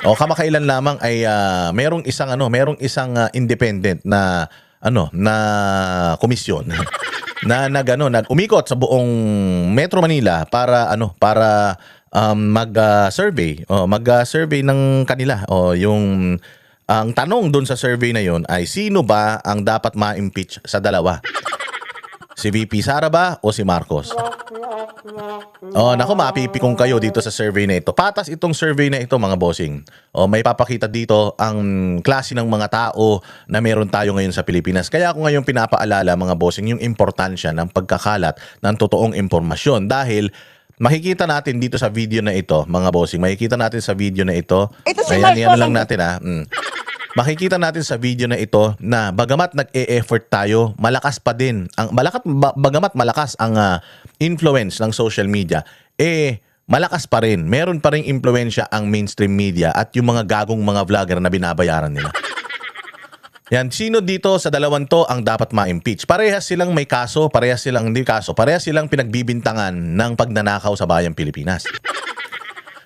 O kamakailan lamang ay merong isang independent na na komisyon na nag-umikot sa buong Metro Manila para mag-survey mag-survey ng kanila yung ang tanong doon sa survey na yon ay sino ba ang dapat ma-impeach sa dalawa? Si VP Sara ba o si Marcos? Naku, mapipikong kayo dito sa survey na ito. Patas itong survey na ito, mga bossing. May papakita dito ang klase ng mga tao na meron tayo ngayon sa Pilipinas. Kaya ako ngayon pinapaalala, mga bossing, yung importansya ng pagkakalat ng totoong impormasyon. Dahil makikita natin dito sa video na ito, mga bossing, makikita natin sa video na ito. Ito si Ayan, Marcos. yan lang natin makikita natin sa video na ito na bagamat nag-e-effort tayo, malakas pa din bagamat malakas ang influence ng social media, malakas pa rin. Meron pa ring impluwensya ang mainstream media at yung mga gagong mga vlogger na binabayaran nila. Yan, sino dito sa dalawang to ang dapat ma-impeach? Parehas silang may kaso, parehas silang pinagbibintangan ng pagnanakaw sa bayang Pilipinas.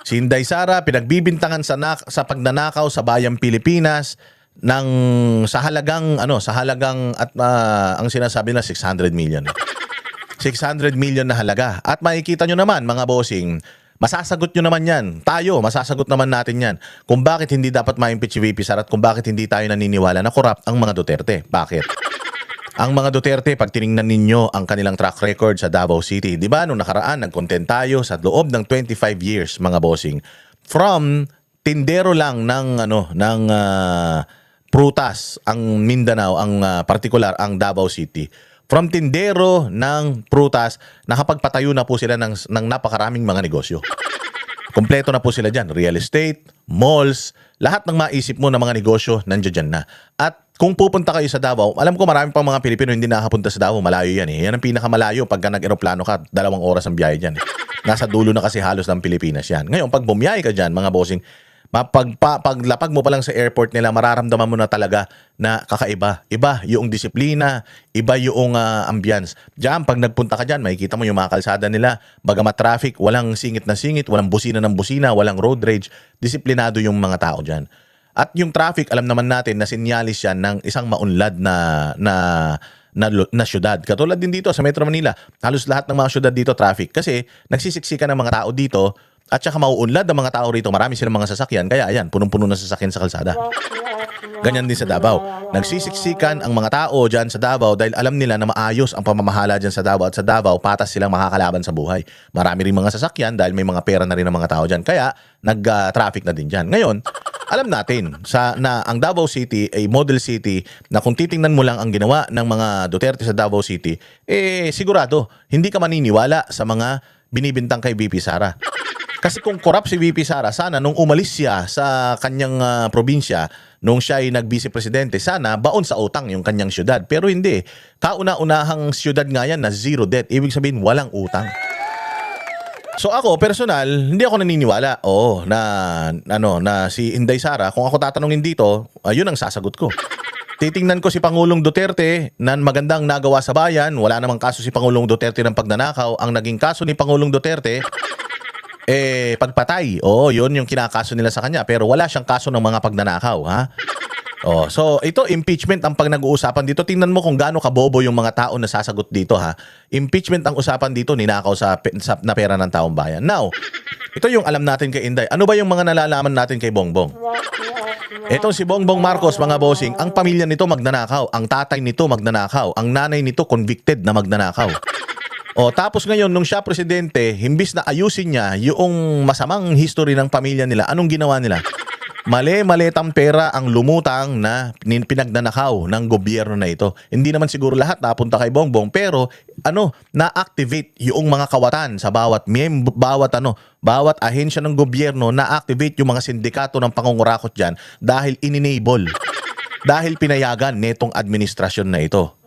Si Inday Sara pinagbibintangan sa pagnanakaw sa bayang Pilipinas sa halagang at ang sinasabi na 600 million. 600 million na halaga. At makikita nyo naman, mga bossing, masasagot nyo naman yan. Masasagot naman natin yan. Kung bakit hindi dapat ma-impeach si VP Sara at kung bakit hindi tayo naniniwala na corrupt ang mga Duterte. Bakit? Ang mga Duterte, pag tiningnan ninyo ang kanilang track record sa Davao City, di ba, nung nakaraan, nag-content tayo sa loob ng 25 years, mga bossing. From tindero lang ng prutas, ang Mindanao, ang particular, ang Davao City. From tindero ng prutas, nakapagpatayo na po sila ng napakaraming mga negosyo. Kompleto na po sila dyan. Real estate, malls, lahat ng maisip mo na mga negosyo, nandiyan na. At kung pupunta kayo sa Davao, alam ko marami pang mga Pilipino hindi nakapunta sa Davao. Malayo yan eh. Yan ang pinakamalayo pagka nag-aeroplano ka, 2 oras ang biyahe dyan. Nasa dulo na kasi halos ng Pilipinas yan. Ngayon, pag bumiyahe ka dyan, mga bossing, paglapag mo pa lang sa airport nila, mararamdaman mo na talaga na kakaiba. Iba yung disiplina, iba yung ambience. Diyan, pag nagpunta ka dyan, makikita mo yung mga kalsada nila. Bagamat traffic, walang singit na singit, walang busina ng busina, walang road rage. Disiplinado yung mga tao dyan. At yung traffic, alam naman natin na sinyalis yan ng isang maunlad na syudad. Katulad din dito sa Metro Manila, halos lahat ng mga syudad dito traffic kasi nagsisiksikan ng mga tao dito at saka mauunlad ang mga tao rito. Marami silang mga sasakyan kaya ayan, punong-puno na sasakyan sa kalsada. Ganyan din sa Davao. Nagsisiksikan ang mga tao dyan sa Davao dahil alam nila na maayos ang pamamahala dyan sa Davao at sa Davao patas silang makakalaban sa buhay. Marami rin mga sasakyan dahil may mga pera na rin ang mga tao dyan. Kaya nag-traffic na din dyan. Ngayon, alam natin na ang Davao City ay model city na kung titingnan mo lang ang ginawa ng mga Duterte sa Davao City, sigurado hindi ka maniniwala sa mga binibintang kay VP Sara. Kasi kung corrupt si VP Sara, sana nung umalis siya sa kanyang probinsya, nung siya ay nag-vice presidente, sana baon sa utang yung kanyang syudad. Pero hindi. Kauna-unahang syudad nga yan na zero debt. Ibig sabihin, walang utang. So ako, personal, hindi ako naniniwala. Na si Inday Sara, kung ako tatanungin dito, yun ang sasagot ko. Titingnan ko si Pangulong Duterte na magandang nagawa sa bayan. Wala namang kaso si Pangulong Duterte ng pagnanakaw. Ang naging kaso ni Pangulong Duterte, pagpatay. Yun yung kinakaso nila sa kanya. Pero wala siyang kaso ng mga pagnanakaw, ha? So ito, impeachment ang pag nag-uusapan dito. Tingnan mo kung gaano kabobo yung mga tao na sasagot dito, ha? Impeachment ang usapan dito, ninakaw na pera ng taong bayan. Now, ito yung alam natin kay Inday. Ano ba yung mga nalalaman natin kay Bongbong? Itong si Bongbong Marcos, mga bossing, ang pamilya nito magnanakaw, ang tatay nito magnanakaw, ang nanay nito convicted na magnanakaw. Tapos ngayon, nung siya presidente, himbis na ayusin niya yung masamang history ng pamilya nila, anong ginawa nila? Mali-malitang pera ang lumutang na pinagnanakaw ng gobyerno na ito. Hindi naman siguro lahat napunta kay Bongbong, pero na-activate yung mga kawatan sa bawat ahensya ng gobyerno, na-activate yung mga sindikato ng pangungurakot dyan dahil in-enable, dahil pinayagan netong administrasyon na ito.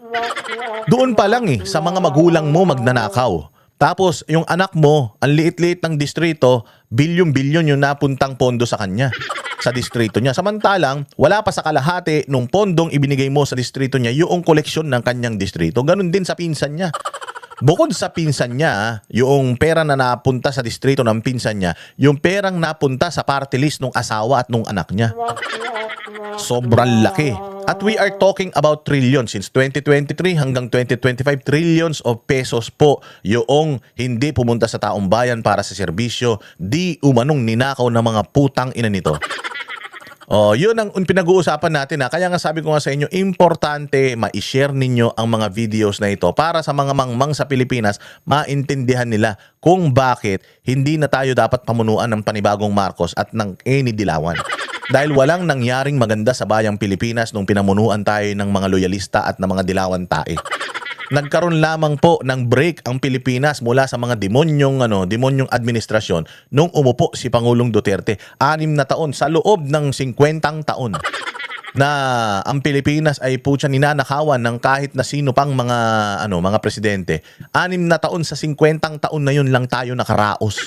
Doon pa lang sa mga magulang mo magnanakaw. Tapos yung anak mo, ang liit-liit ng distrito, bilyon-bilyon yung napuntang pondo sa kanya, sa distrito niya. Samantalang, wala pa sa kalahati nung pondong ibinigay mo sa distrito niya yung koleksyon ng kanyang distrito. Ganun din sa pinsan niya. Bukod sa pinsan niya, yung pera na napunta sa distrito ng pinsan niya, yung perang napunta sa party list ng asawa at nung anak niya. Sobrang laki. At we are talking about trillions. Since 2023 hanggang 2025, trillions of pesos po yung hindi pumunta sa taong bayan para sa serbisyo, di umanong ninakaw ng mga putang ina nito. Oh, yun ang pinag-uusapan natin ha. Kaya nga sabi ko nga sa inyo, importante ma-share ninyo ang mga videos na ito para sa mga mangmang sa Pilipinas, maintindihan nila kung bakit hindi na tayo dapat pamunuan ng panibagong Marcos at ng any Dilawan. Dahil walang nangyaring maganda sa bayang Pilipinas nung pinamunuan tayo ng mga loyalista at ng mga Dilawan tae. Nagkaroon lamang po ng break ang Pilipinas mula sa mga demonyong administrasyon nung umupo si Pangulong Duterte. 6 na taon sa loob ng 50 taon na ang Pilipinas ay putya ninanakawan ng kahit na sino pang mga presidente. 6 na taon sa 50 taon na yun lang tayo nakaraos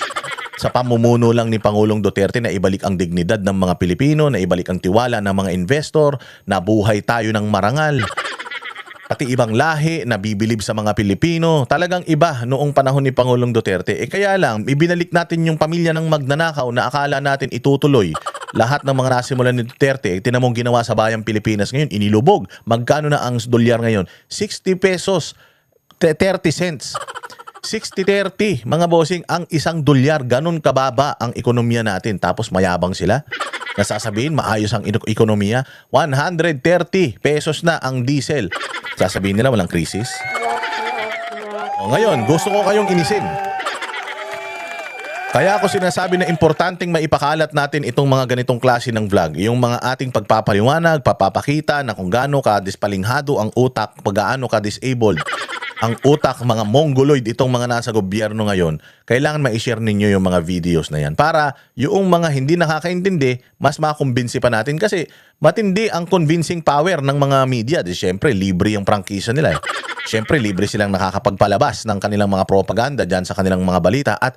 sa pamumuno lang ni Pangulong Duterte na ibalik ang dignidad ng mga Pilipino, na ibalik ang tiwala ng mga investor, na buhay tayo ng marangal. Pati ibang lahi na bibilib sa mga Pilipino. Talagang iba noong panahon ni Pangulong Duterte. Kaya lang, ibinalik natin yung pamilya ng magnanakaw na akala natin itutuloy. Lahat ng mga nasimulan ni Duterte, tinamong ginawa sa bayang Pilipinas ngayon, inilubog. Magkano na ang dolyar ngayon? 60 pesos, 30 cents. 60-30, mga bossing, ang isang dolyar. Ganun kababa ang ekonomiya natin. Tapos mayabang sila. Nasasabihin, maayos ang ekonomiya. 130 pesos na ang diesel. Sasabihin nila walang krisis. O ngayon, gusto ko kayong inisin. Kaya ako sinasabi na importanteng maipakalat natin itong mga ganitong klase ng vlog. Yung mga ating pagpapaliwanag, papapakita na kung gaano ka dispalinghado ang utak, pag gaano ka disabled ang utak, mga mongoloid, itong mga nasa gobyerno ngayon. Kailangan ma-share ninyo yung mga videos na yan para yung mga hindi nakakaintindi, mas makumbinsi pa natin kasi matindi ang convincing power ng mga media. Di syempre, libre yung prangkisa nila eh. Syempre, libre silang nakakapagpalabas ng kanilang mga propaganda dyan sa kanilang mga balita at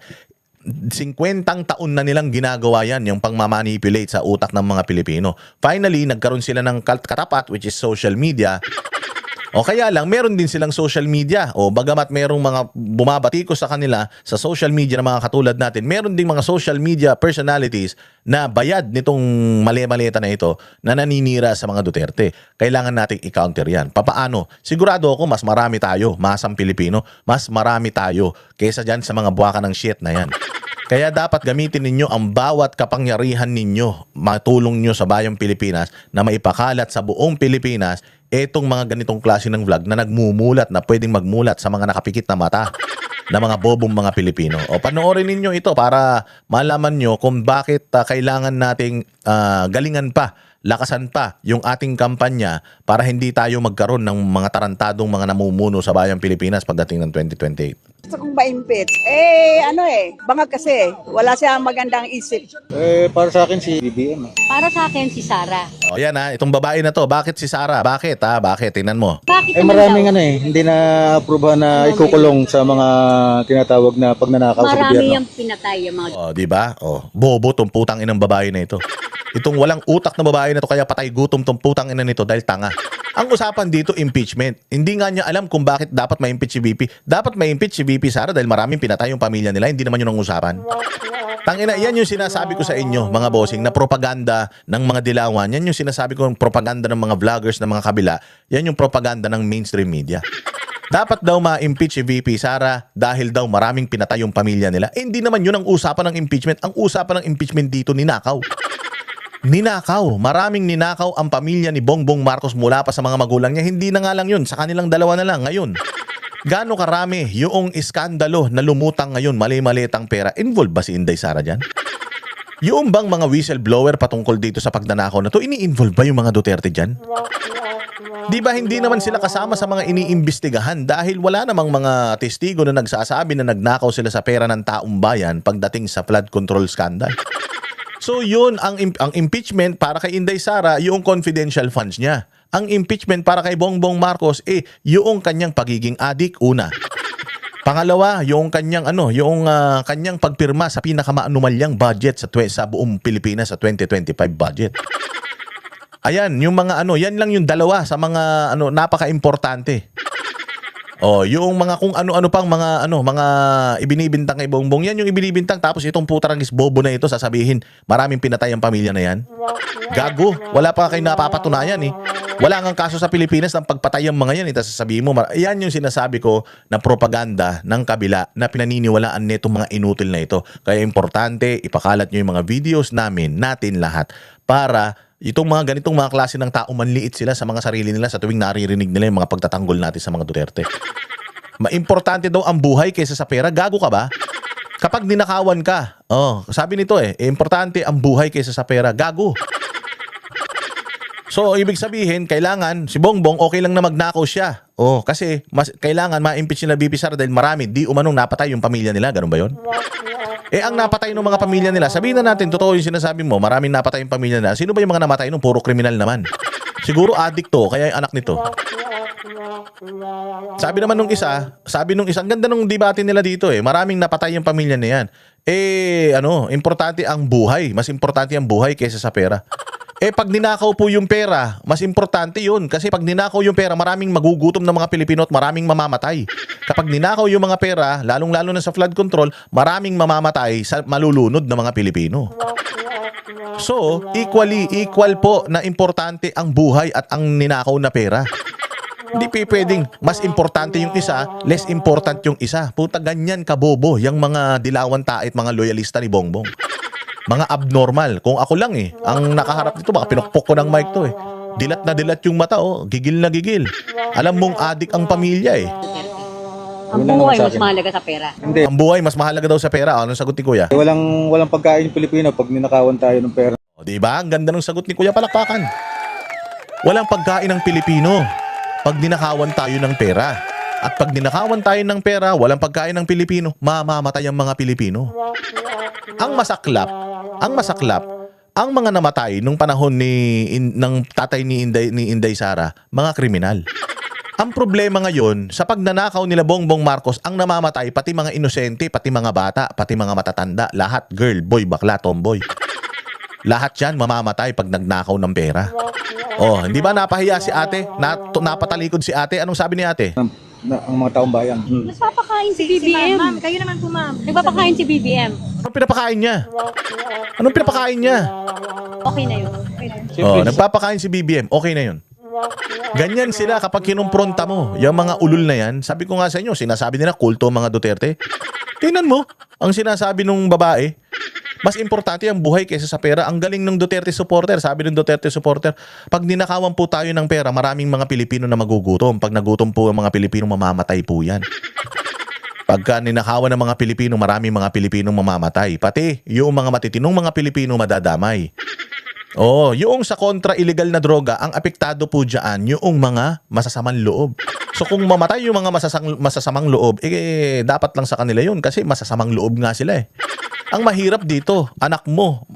50 taon na nilang ginagawa yan, yung pangmamanipulate sa utak ng mga Pilipino. Finally, nagkaroon sila ng katapat, which is social media. O kaya lang, meron din silang social media. O bagamat merong mga bumabatiko sa kanila sa social media na mga katulad natin, meron ding mga social media personalities na bayad nitong mali-maleta na ito na naninira sa mga Duterte. Kailangan nating i-counter yan. Papaano? Sigurado ako mas marami tayo, masang Pilipino, mas marami tayo kaysa dyan sa mga buwaka ng shit na yan. Kaya dapat gamitin ninyo ang bawat kapangyarihan ninyo, matulong nyo sa bayang Pilipinas na maipakalat sa buong Pilipinas etong mga ganitong klase ng vlog na nagmumulat, na pwedeng magmulat sa mga nakapikit na mata na mga bobong mga Pilipino. O panoorin ninyo ito para malaman nyo kung bakit kailangan nating galingan pa, lakasan pa yung ating kampanya para hindi tayo magkaroon ng mga tarantadong mga namumuno sa bayang Pilipinas pagdating ng 2028. Gusto kong ma-impeach. Bangag kasi. Wala siyang magandang isip. Para sa akin si BBM. Para sa akin, si Sara. O yan itong babae na to. Bakit si Sara? Bakit Bakit? Tingnan mo. Bakit Maraming hindi na aprobahan na ikukulong sa mga tinatawag na pagnanakaw sa Marami gobyerno. yung pinatay yung mga... O, di ba? O, bobo tong putang inang babae na ito. Itong walang utak na babae na to kaya patay gutom tong putang ina nito dahil tanga. Ang usapan dito, impeachment. Hindi nga niya alam kung bakit dapat ma-impeach si VP. Dapat ma-impeach si VP Sara dahil maraming pinatay yung pamilya nila. Hindi naman yun ang usapan. Tangina, yan yung sinasabi ko sa inyo, mga bossing, na propaganda ng mga dilawan. Yan yung sinasabi ko, propaganda ng mga vloggers ng mga kabila. Yan yung propaganda ng mainstream media. Dapat daw ma-impeach si VP Sara dahil daw maraming pinatay yung pamilya nila. Hindi naman yun ang usapan ng impeachment. Ang usapan ng impeachment dito, ninakaw. Ninakaw. Maraming ninakaw ang pamilya ni Bongbong Marcos mula pa sa mga magulang niya. Hindi na nga lang yun. Sa kanilang dalawa na lang ngayon. Gaano karami yung iskandalo na lumutang ngayon, mali-malitang pera. Involved ba si Inday Sara dyan? Yung bang mga whistleblower patungkol dito sa pagnanakaw na to, ini-involve ba yung mga Duterte dyan? Di ba hindi naman sila kasama sa mga iniimbestigahan dahil wala namang mga testigo na nagsasabi na nagnakaw sila sa pera ng taong bayan pagdating sa flood control scandal? So yun, ang impeachment para kay Inday Sara, yung confidential funds niya. Ang impeachment para kay Bongbong Marcos, yung kanyang pagiging adik, una. Pangalawa, yung kanyang kanyang pagpirma sa pinakamaanumalyang budget sa buong Pilipinas sa 2025 budget. Ayan, yung mga yan lang yung dalawa sa mga napaka-importante. Oh, yung mga kung ano-ano pang mga ibinibintang kay Bongbong, yan yung ibinibintang, tapos itong putarangis bobo na ito sasabihin, maraming pinatay ang pamilya na yan. Gago, wala pa kayo napapatunayan eh. Wala ngang kaso sa Pilipinas ng pagpatay ang mga yan. Tapos sasabihin mo, yan yung sinasabi ko na propaganda ng kabila na pinaniniwalaan nitong mga inutil na ito. Kaya importante, ipakalat nyo yung mga videos natin lahat para itong mga ganitong mga klase ng tao, manliit sila sa mga sarili nila sa tuwing naririnig nila yung mga pagtatanggol natin sa mga Duterte. Maimportante daw ang buhay kaysa sa pera. Gago ka ba? Kapag ninakawan ka, sabi nito importante ang buhay kaysa sa pera. Gago. So, ibig sabihin, kailangan, si Bongbong, okay lang na magnakaw siya. Kasi kailangan ma-impeach nila BP Sara dahil marami, di umanong napatay yung pamilya nila. Ganun ba yun? Ang napatay ng mga pamilya nila, sabihin na natin, totoo yung sinasabi mo, maraming napatay yung pamilya nila. Sino ba yung mga namatay nung puro kriminal naman? Siguro addict to, kaya yung anak nito. Sabi naman nung isa, ang ganda nung debate nila dito maraming napatay yung pamilya na yan. Importante ang buhay. Mas importante ang buhay kaysa sa pera. Pag ninakaw po yung pera, mas importante yun. Kasi pag ninakaw yung pera, maraming magugutom ng mga Pilipino at maraming mamamatay. Kapag ninakaw yung mga pera, lalong-lalo na sa flood control, maraming mamamatay sa malulunod ng mga Pilipino. So, equal po na importante ang buhay at ang ninakaw na pera. Hindi pwedeng mas importante yung isa, less important yung isa. Puta, ganyan kabobo yung mga dilawan tait, mga loyalista ni Bongbong. Mga abnormal. Kung ako lang ang nakaharap nito, baka pinukpok ko ng mic to Dilat na dilat yung mata gigil na gigil. Alam mong adik ang pamilya Ang Yun lang buhay naman sa mas akin. mahalaga sa pera. Hindi. Ang buhay mas mahalaga daw sa pera. Anong sagot ni Kuya? Walang pagkain yung Pilipino pag ninakawan tayo ng pera. Diba? Ang ganda ng sagot ni Kuya, palakpakan. Walang pagkain ng Pilipino pag ninakawan tayo ng pera. At pag ninakawan tayo ng pera, walang pagkain ng Pilipino, mamamatay ang mga Pilipino. Ang masaklap, ang mga namatay nung panahon ng tatay ni Inday Sara, mga kriminal. Ang problema ngayon, sa pagnanakaw nila Bongbong Marcos, ang namamatay, pati mga inosente, pati mga bata, pati mga matatanda, lahat girl, boy, bakla, tomboy. Lahat yan mamamatay pag nagnakaw ng pera. Hindi ba napahiya si ate? Napatalikod si ate? Anong sabi ni ate? Ang mga taong bayan. Nagpapakain si BBM. Ma'am, kayo naman po, ma'am. Nagpapakain si BBM. Anong pinapakain niya? Anong pinapakain niya? Okay na yun. Nagpapakain si BBM. Okay na yun. Ganyan sila kapag kinumpronta mo. Yung mga ulul na yan, sabi ko nga sa inyo, sinasabi nila kulto mga Duterte. Tingnan mo, ang sinasabi nung babae, mas importante ang buhay kaysa sa pera. Ang galing ng Duterte supporter. Sabi ng Duterte supporter, pag ninakawan po tayo ng pera, maraming mga Pilipino na magugutom. Pag nagutom po ang mga Pilipino, mamamatay po yan. Pagka ninakawan ng mga Pilipino, maraming mga Pilipino mamamatay. Pati yung mga matitinong mga Pilipino madadamay. Yung sa kontra illegal na droga, ang apektado po dyan yung mga masasamang loob. So kung mamatay yung mga masasamang loob, dapat lang sa kanila yun kasi masasamang loob nga sila Ang mahirap dito, anak mo,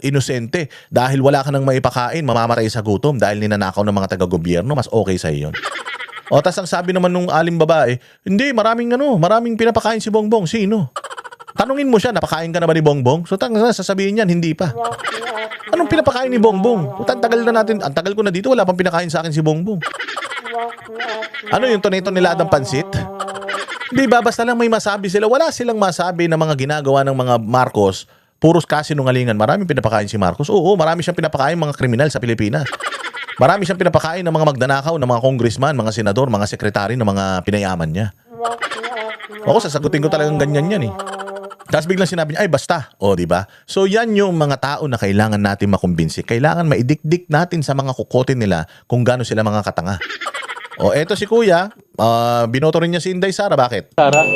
inosente, dahil wala ka nang maipakain, mamamatay sa gutom dahil ninanakaw ng mga taga-gobyerno, mas okay sa'yo yun. Tas ang sabi naman nung aling babae, hindi, maraming pinapakain si Bongbong. Sino? Tanungin mo siya, napakain ka na ba ni Bongbong? So sasabihin niyan, hindi pa. Anong pinapakain ni Bongbong? Ang tagal ko na dito, wala pang pinakain sa akin si Bongbong. Ano yung tonetong pansit? Di ba, basta lang may masabi sila. Wala silang masabi na mga ginagawa ng mga Marcos, puros kasinungalingan. Maraming pinapakain si Marcos. Oo, marami siyang pinapakain mga kriminal sa Pilipinas. Marami siyang pinapakain ng mga magnanakaw, ng mga congressman, mga senador, mga sekretary, ng mga pinayaman niya. Ako, sasagutin ko talagang ganyan yan Tapos biglang sinabi niya, ay basta. Di ba? So yan yung mga tao na kailangan natin makumbinsi. Kailangan maidikdik natin sa mga kukotin nila kung gaano sila mga katanga. Eto si Kuya, binoto rin niya si Inday Sara. Bakit? Sara?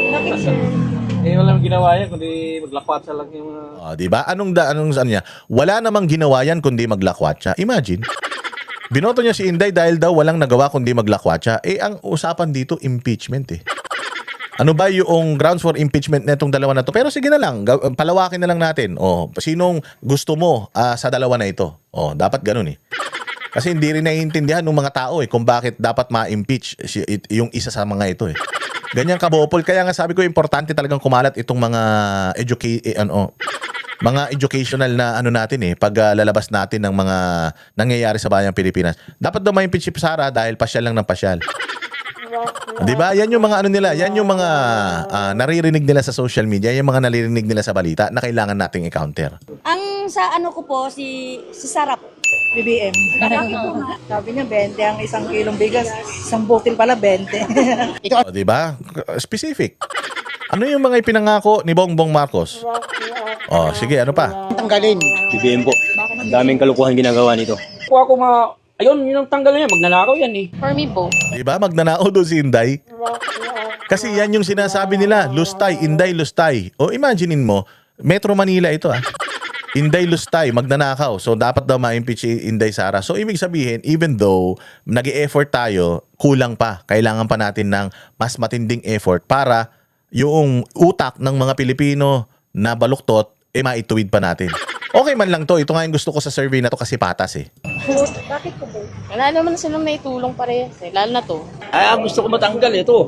Walang ginawa yan, kundi maglakwatsa lang yung... Diba? Anong saan niya? Wala namang ginawa yan kundi maglakwatsa. Imagine. Binoto niya si Inday dahil daw walang nagawa kundi maglakwatsa. Ang usapan dito, impeachment Ano ba yung grounds for impeachment netong dalawa na to? Pero sige na lang, palawakin na lang natin. Sinong gusto mo sa dalawa na ito? Dapat ganun Kasi hindi rin naiintindihan ng mga tao kung bakit dapat ma-impeach yung isa sa mga ito Ganyan kabopol. Kaya nga sabi ko, importante talagang kumalat itong mga mga educational na natin pag lalabas natin ng mga nangyayari sa bayang Pilipinas. Dapat daw ma-impeach si Sara dahil pasyal lang ng pasyal. Di ba? Yan yung mga ano nila, yan yung mga naririnig nila sa social media, yung mga naririnig nila sa balita na kailangan nating i-counter. Ang sa ano ko po, si Sarap. BBM. Sabi niya 20 ang isang kilong bigas, isang butil pala 20. O, di ba? Specific. Ano yung mga ipinangako ni Bongbong Marcos? Oh, sige, ano pa? BBM po. Ang daming kalukuhan ginagawa nito. Kung ako ayun, yun ang tanggal niya. Magnanakaw yan eh. For me, both. Di ba? Magnanao doon si Inday. Kasi yan yung sinasabi nila, lustay, Inday, lustay. O imaginein mo, Metro Manila ito Inday lustay, magnanakaw. So dapat daw ma-impeach si Inday Sara. So ibig sabihin, even though nag-e-effort tayo, kulang pa. Kailangan pa natin ng mas matinding effort para yung utak ng mga Pilipino na baluktot, maituwid pa natin. Okay man lang to. Ito nga yung gusto ko sa survey na to kasi patas Wala naman silang naitulong parehas eh. Lalo na to. Ay, gusto ko matanggal ito.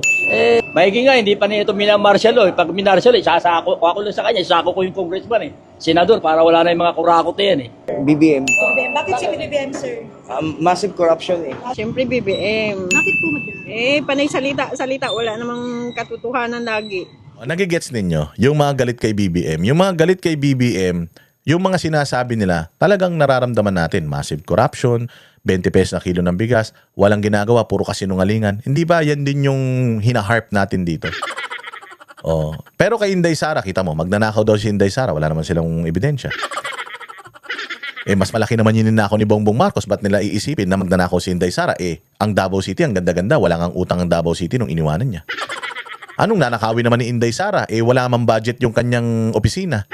Maigi nga, hindi pa niya ito minamarshal. Pag minarshal, sasako ako lang sa kanya. Sasako ko yung congressman senador, para wala na yung mga kurakot na yan BBM. Bakit si BBM, sir? Massive corruption Siyempre BBM. Bakit po madami? Panay salita, wala namang katotohanan lagi. Nagigets ninyo, yung mga galit kay BBM. Yung mga galit kay BBM, yung mga sinasabi nila, talagang nararamdaman natin. Massive corruption, 20 pesos na kilo ng bigas, walang ginagawa, puro kasinungalingan. Hindi ba yan din yung hinaharp natin dito? Oh. Pero kay Inday Sara, kita mo, magnanakaw daw si Inday Sara, wala naman silang ebidensya. Mas malaki naman yung ninakaw ni Bongbong Marcos, ba't nila iisipin na magnanakaw si Inday Sara? Ang Davao City, ang ganda-ganda, wala ngang utang ang Davao City nung iniwanan niya. Anong nanakawin naman ni Inday Sara? Wala namang budget yung kanyang opisina.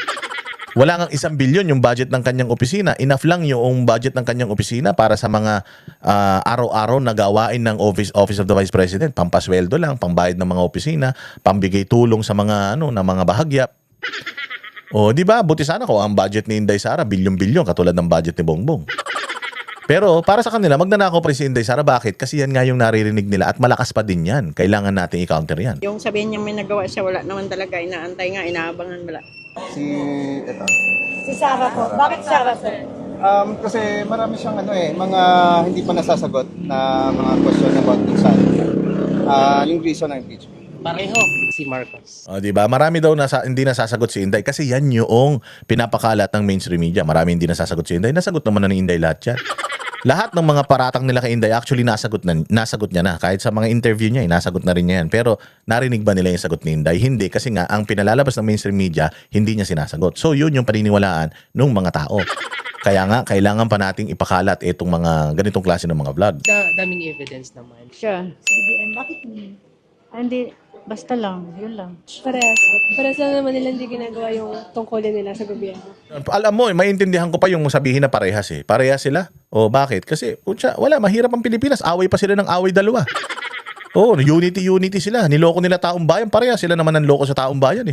Wala ngang 1 bilyon yung budget ng kanyang opisina. Enough lang yung budget ng kanyang opisina para sa mga araw-araw na gawain ng Office of the Vice President. Pampasweldo lang, pambayad ng mga opisina, pambigay tulong sa mga na mga bahagya. O, di ba? Buti sana ko ang budget ni Inday Sara, bilyon-bilyon katulad ng budget ni Bongbong. Pero para sa kanila, magnanakaw pa rin si Inday Sara. Bakit? Kasi yan nga yung naririnig nila at malakas pa din yan. Kailangan natin i-counter yan. Yung sabihin niya may nagawa siya, wala naman talaga. Inaantay nga, inaabangan wala. Si Sarap po. Bakit Sarap po? Kasi marami siyang mga hindi pa nasasagot na mga question about kung saan yung reason ng impeachment. Pareho. Si Marcos. O, di ba? Marami daw hindi nasasagot si Inday kasi yan yung pinapakalat ng mainstream media. Marami hindi nasasagot si Inday. Nasagot naman na ni Inday lahat yan. Lahat ng mga paratang nila kay Inday actually nasagot niya na. Kahit sa mga interview niya, nasagot na rin niya yan. Pero narinig ba nila yung sagot ni Inday? Hindi. Kasi nga, ang pinalalabas ng mainstream media, hindi niya sinasagot. So, yun yung paniniwalaan ng mga tao. Kaya nga, kailangan pa nating ipakalat itong mga ganitong klase ng mga vlog. Daming evidence naman. Siya. BBM, bakit hindi? Hindi. Basta lang. Yun lang. Parehas lang naman nila hindi ginagawa yung tungkulin nila sa gobyerno. Alam mo, maintindihan ko pa yung sabihin na parehas Parehas sila. O bakit? Kasi, wala, mahirap ang Pilipinas. Away pa sila ng away dalawa. Unity sila. Niloko nila taong bayan. Parehas sila naman ang loko sa taong bayan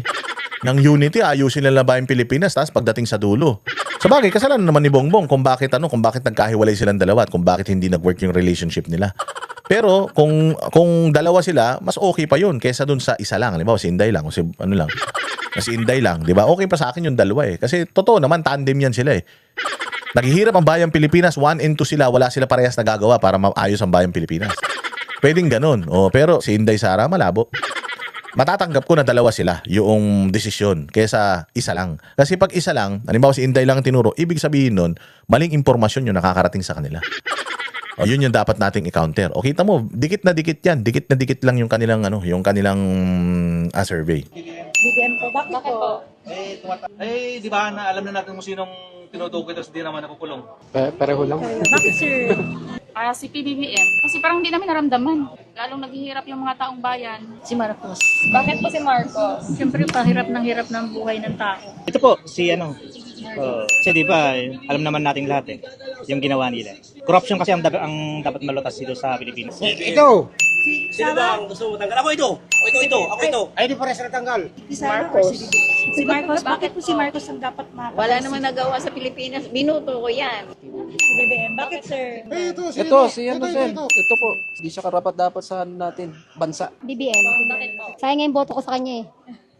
Ng unity, ayusin nila ba yung Pilipinas, tapos pagdating sa dulo. Sa bagay, kasalanan naman ni Bongbong kung bakit nagkahiwalay silang dalawa at kung bakit hindi nag-work yung relationship nila. Pero kung dalawa sila, mas okay pa yun kaysa dun sa isa lang. Halimbawa, si Inday lang o si Inday lang, di ba? Okay pa sa akin yung dalawa Kasi totoo naman, tandem yan sila Naghihirap ang bayang Pilipinas, 1 and 2 sila, wala sila parehas nagagawa para maayos ang bayang Pilipinas. Pwedeng ganun. Pero si Inday Sara, malabo. Matatanggap ko na dalawa sila yung desisyon kaysa isa lang. Kasi pag isa lang, halimbawa si Inday lang tinuro, ibig sabihin nun, maling impormasyon yung nakakarating sa kanila. Yun yung dapat nating i-counter. O kita mo, dikit na dikit yan. Dikit na dikit lang yung kanilang survey. BBM po. Bakit po? Di ba alam na natin kung sinong tinutukoy tapos di naman nakukulong. Pareho lang. Bakit sir? Si PBBM. Kasi parang hindi namin naramdaman. Lalong naghihirap yung mga taong bayan. Si Marcos. Bakit po si Marcos? Siyempre, hirap ng buhay ng tao. Ito po, si kasi di ba, alam naman nating lahat yung ginawa nila. Corruption kasi ang dapat malutas dito sa Pilipinas. Ito! Sino ba ang gusto mo tanggal? Ako ito! Ako ito! Ay, di pares na tanggal. Si Marcos. Si Marcos. Bakit po si Marcos ang dapat makapag? Wala namang nagawa sa Pilipinas. Binuto ko yan. Si BBM. Bakit sir? Ito po. Hindi siya karapat-dapat sa natin, bansa. BBM. Bakit po? Sayang nga yung boto ko sa kanya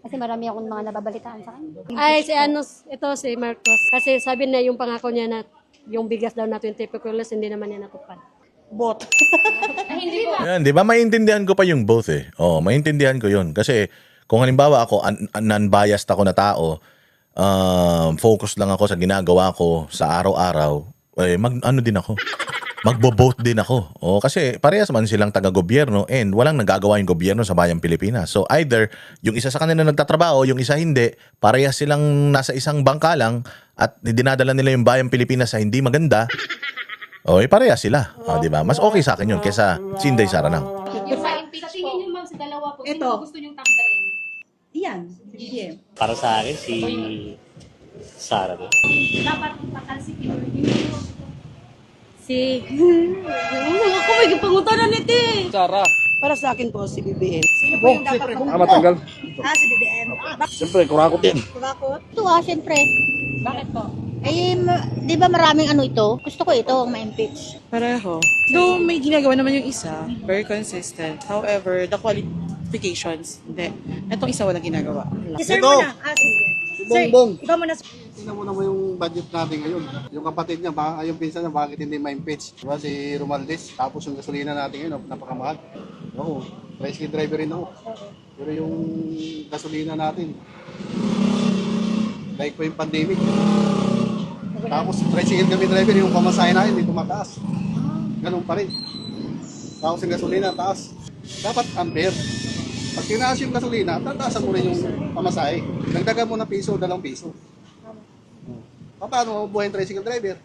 Kasi marami akong mga nababalitaan sa kanya. Ay, ito si Marcos. Kasi sabi na yung pangako niya na yung bigas daw na 20 pesos, hindi naman niya natupad. Bot. Hindi po. Yan, 'di ba? Maintindihan ko pa yung both eh. Oh, maintindihan ko 'yun kasi kung halimbawa ako non-biased ako na tao, focus lang ako sa ginagawa ko sa araw-araw, eh ano din ako. Magbo-vote din ako. O kasi parehas man silang taga-gobyerno and walang nagagawa yung gobyerno sa bayang Pilipinas. So either yung isa sa kanila nagtatrabaho, yung isa hindi, parehas silang nasa isang bangka lang at dinadala nila yung bayang Pilipinas sa hindi maganda. O parehas sila. O, di ba? Mas okay sa akin yun kaysa si Inday Sara lang. Yung sa impeach Sa po. tingin niyo, ma'am, sa dalawa po, Ito. sino gusto niyong tanggalin? Yan, BBM. Para sa akin, si Sara to. Dapat takal si Kimberly. Ako may pangutanan nito eh. Sara. Para sa akin po, si BBM. Sino po yung dapat Matanggal. Si BBM. Siyempre, kurakot yan. Bakit? Ito siyempre. Bakit po? Eh, di ba maraming ano ito? Gusto ko ito, ma-impeach. Pareho. Though may ginagawa naman yung isa, very consistent. However, the qualifications, hindi. Itong isa walang ginagawa. Si Sir Ito. muna. Si Bongbong. Ikaw muna. Tingnan mo naman yung budget natin ngayon. Yung kapatid niya, yung pinsan niya, bakit hindi ma-impeach? Diba si Romualdez, tapos yung gasolina natin ngayon, napakamahal. Ako, tricycle driver rin ako. Pero yung gasolina natin, like po yung pandemic. Tapos tricycle kami driver, yung pamasahe natin, hindi tumataas. Ganun pa rin. Tapos yung gasolina, taas. Dapat amber. Pag tinaas yung gasolina, tataasan mo rin yung pamasahe. Dagdagan mo na piso, 2 piso. Paano buhay yung tricycle driver?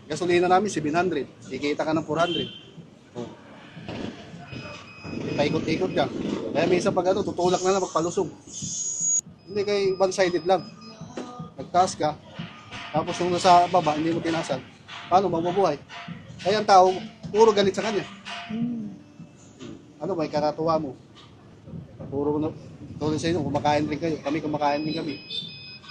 Gasolina namin 700, kikita ka ng 400. Paikot-ikot ka. Kaya minsan pag tutulak na lang magpalusog. Hindi kay one-sided lang. Nagtaas ka, tapos nung nasa baba, hindi mo tinasan. Paano mabubuhay? Kaya ang tao, puro galit sa kanya. Ano ba, kakatuwa mo? Puro tulad sa inyo, kumakain rin kayo. Kami kumakain din kami.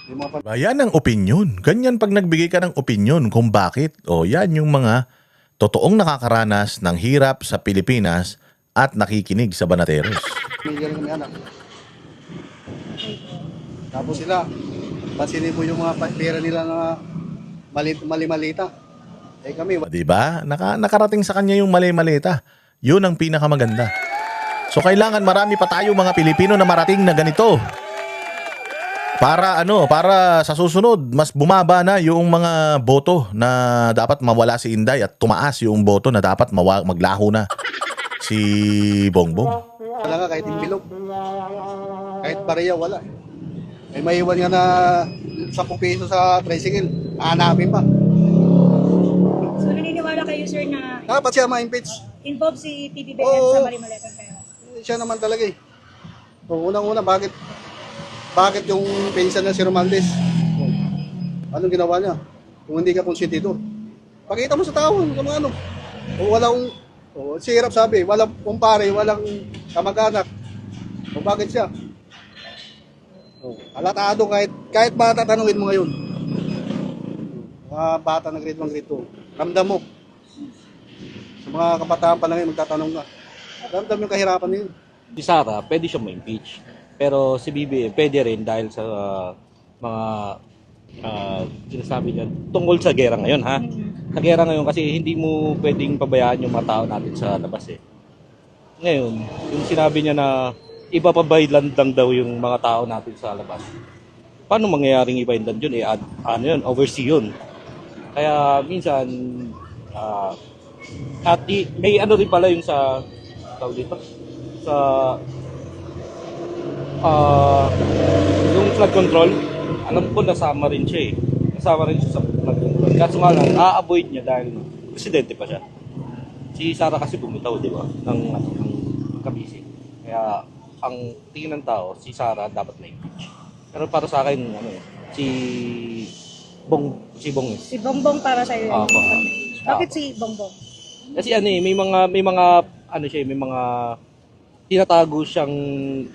Yung mga Yan ang opinion. Ganyan pag nagbigay ka ng opinion kung bakit. O yan yung mga totoong nakakaranas ng hirap sa Pilipinas at nakikinig sa Banateros. pamilya rin kami anak. Tapos sila, pansinin mo yung mga pera nila na mali-malita. Eh kami, Diba? Nakarating sa kanya yung mali-malita. Yun ang pinakamaganda. So kailangan marami pa tayo mga Pilipino na marating na ganito. Para sa susunod mas bumaba na yung mga boto na dapat mawala si Inday at tumaas yung boto na dapat maglaho na si Bongbong. wala nga kahit imbilog. Kahit pareya, wala. May maiwan nga na 10 piso sa tricycle, hanapin pa. So naniniwala kayo, sir, na Dapat siya ma-impeach. involved si PBBM Oo. sa Marimaletang pera? Siya naman talaga eh. So, unang-una, bakit yung pension na si Romualdez? Anong ginawa niya? Kung hindi ka konsentidor. Pakita mo sa tao kung ano. O walang, si Hirap sabi, walang kumpare, walang kamag-anak. O bakit siya? Alatado kahit bata tanungin mo ngayon. Mga bata na grade 1, grade 2. Ramdam mo. Sa mga kabataan pa lang ngayon, magtatanong ka. Ramdam yung kahirapan niyo. Si Sara, pwede siya ma-impeach. Pero si BBM, pwede rin dahil sa mga sinasabi niya tungkol sa gera ngayon, ha? Sa gera ngayon kasi hindi mo pwedeng pabayaan yung mga tao natin sa labas eh. Ngayon, yung sinabi niya na ipapabaylan lang daw yung mga tao natin sa labas. Paano mangyayaring ibaylan yun? Yun, oversee yun. Kaya minsan, may ano rin pala yung sa, tawag dito, sa yung flood control, alam ko nasama rin siya eh. Nasama rin siya sa flood control. Kaso nga lang, a-avoid niya dahil presidente pa siya. Si Sara kasi bumitaw, di ba? Ng kabisi. Kaya, ang tingin ng tao, si Sara dapat na-impeach. Pero para sa akin, si Bong. Si Bongbong para sa iyo. Opo. Bakit si Bongbong? Kasi may mga tinatago siyang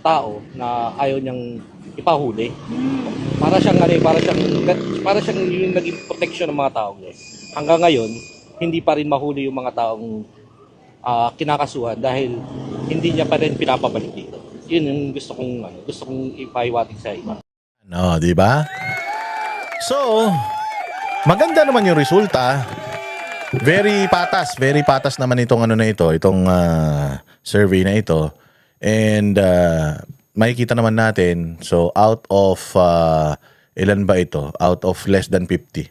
tao na ayaw niyang ipahuli. Para siyang yung naging protection ng mga tao. Hanggang ngayon, hindi pa rin mahuli yung mga taong kinakasuhan dahil hindi niya pa rin pinapabalik dito. Yun yung gusto kong ipahiwatig sa iba. Di ba? So, maganda naman yung resulta. Very patas naman itong ano na ito, itong survey na ito. And makikita naman natin, so out of ilan ba ito? Out of less than 50.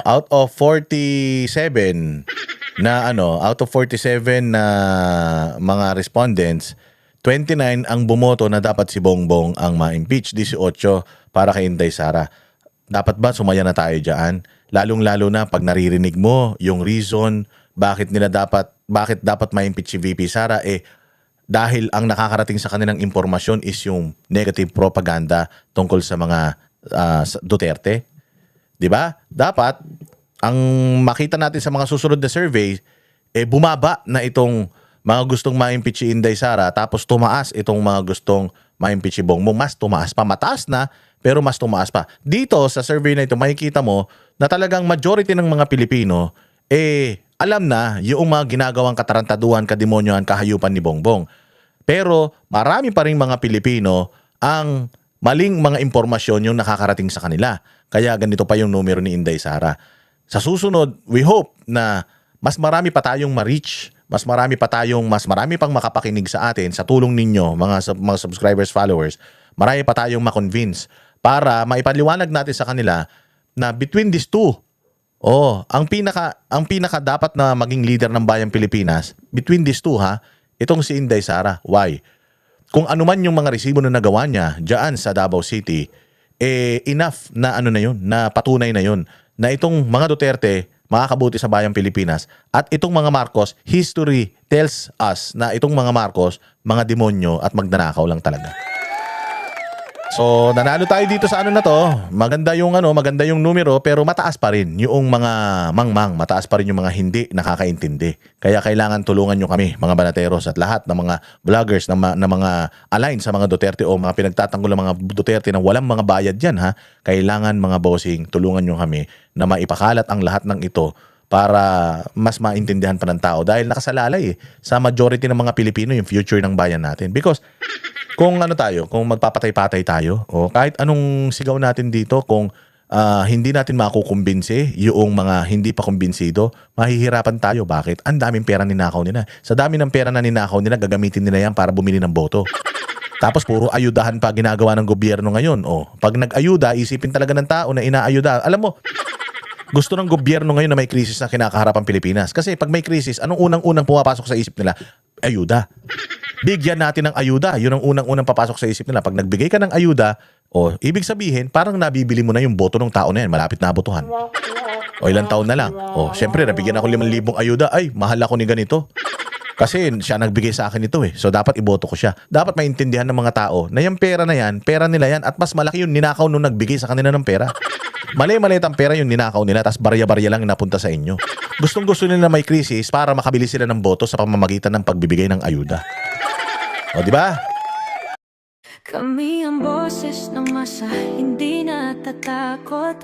Out of 47 na out of 47 na mga respondents, 29 ang bumoto na dapat si Bongbong ang ma-impeach, 18 para kay Inday Sara. Dapat ba sumaya na tayo diyan? Lalong-lalo na pag naririnig mo yung reason bakit dapat ma-impeach si VP Sara, dahil ang nakakarating sa kanilang impormasyon is yung negative propaganda tungkol sa mga Duterte. 'Di ba? Dapat ang makita natin sa mga susunod na survey, bumaba na itong mga gustong ma-impeach si Inday Sara, tapos tumaas itong mga gustong ma-impeach si Bongbong. Mas tumaas pa. Mataas na, pero mas tumaas pa. Dito sa survey na ito, makikita mo na talagang majority ng mga Pilipino, alam na yung mga ginagawang katarantaduhan, kademonyohan, kahayupan ni Bongbong. Pero marami pa rin mga Pilipino ang maling mga impormasyon yung nakakarating sa kanila. Kaya ganito pa yung numero ni Inday Sara. Sa susunod, we hope na mas marami pa tayong ma-reach, mas marami pang makapakinig sa atin sa tulong ninyo, mga subscribers, followers. Marami pa tayong ma-convince para maipaliwanag natin sa kanila na between these two, ang pinaka dapat na maging leader ng bayang Pilipinas, between these two itong si Inday Sara. Why? Kung ano man yung mga resibo na nagawa niya diyan sa Davao City, enough na na yun, na patunay na yun, na itong mga Duterte makakabuti sa bayang Pilipinas, at itong mga Marcos, history tells us na itong mga Marcos, mga demonyo at magnanakaw lang talaga. So, nanalo tayo dito sa na to. Maganda yung numero, pero mataas pa rin yung mga mangmang, mataas pa rin yung mga hindi nakakaintindi. Kaya kailangan tulungan nyo kami, mga banateros, at lahat ng mga vloggers na mga align sa mga Duterte o mga pinagtatanggol ng mga Duterte na walang mga bayad yan, kailangan, mga bossing, tulungan nyo kami na maipakalat ang lahat ng ito para mas maintindihan pa ng tao, dahil nakasalalay sa majority ng mga Pilipino yung future ng bayan natin. Because kung kung magpapatay-patay tayo, o kahit anong sigaw natin dito, kung hindi natin makukumbinsi yung mga hindi pa kumbinsido, mahihirapan tayo. Bakit? Ang daming pera ninakaw nila. Sa dami ng pera na ninakaw nila, gagamitin nila yan para bumili ng boto. Tapos puro ayudahan pa ginagawa ng gobyerno ngayon. Pag nag-ayuda, isipin talaga ng tao na inaayuda. Alam mo, gusto ng gobyerno ngayon na may krisis na kinakaharap ang Pilipinas. Kasi pag may krisis, anong unang-unang pumapasok sa isip nila? Ayuda. Bigyan natin ng ayuda. Yun ang unang-unang papasok sa isip nila. Pag nagbigay ka ng ayuda, ibig sabihin, parang nabibili mo na yung boto ng tao na yan. Malapit na abotohan. Ilang taon na lang. Siyempre, nabigyan ako 5,000 ayuda. Ay, mahal ako ni ganito. Kasi siya nagbigay sa akin ito So, dapat iboto ko siya. Dapat maintindihan ng mga tao na yung pera na yan, pera nila yan, at mas malaki yung ninakaw nung nagbigay sa kanila ng pera. Mali-maliit ang pera yung ninakaw nila, tapos barya-barya lang napunta sa inyo. Gustong-gusto nila na may krisis para makabili sila ng boto sa pamamagitan ng pagbibigay ng ayuda. Di ba? Kami ang boses ng masa, hindi natatakot.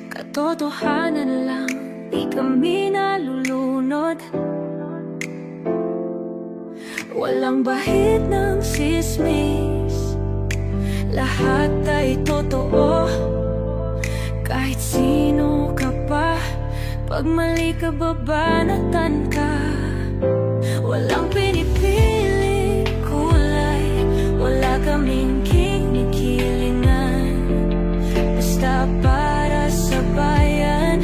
Katotohanan lang, di kami nalulunod. Walang bahid ng sismis, lahat ay totoo. Kahit sino ka pa, pag mali ka babanatan ka. Walang pinipiling kulay, wala kaming kinikilingan. Basta para sa bayan,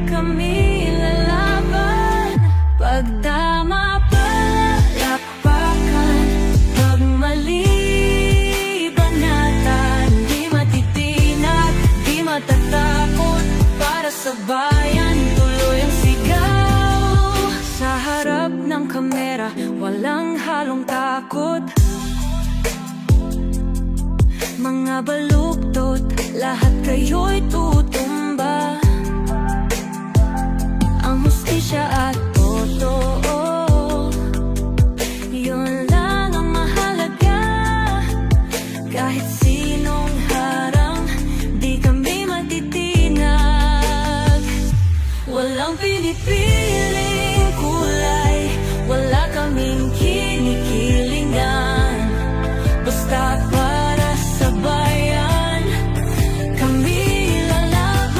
kami lalaban. Pagdama palakpakan, pag mali banatan, di matitinag, di matatakot. Para sa bayan, tuloy ang sigaw. Sa harap ng kamera, walang halong takot. Mga baluktot, lahat kayo'y tutumba. Ang hustisya at totoo, yun lang ang mahalaga. Kahit sinong harang, di kami matitinag. Walang pinipiling kulay, wala kaming kinikilingan. Basta para sa bayan, kami lalaban.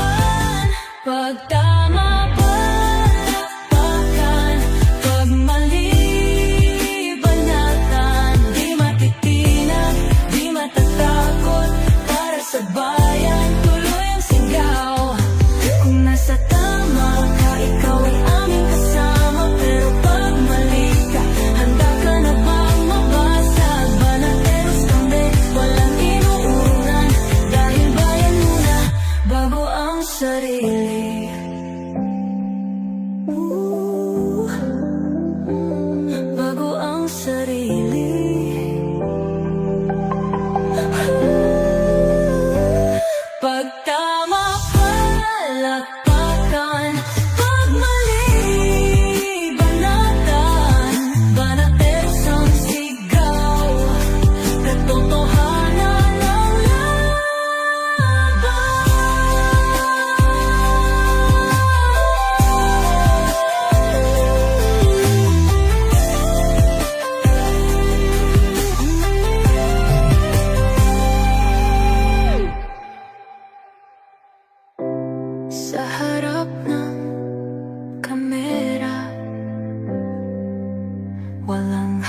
walang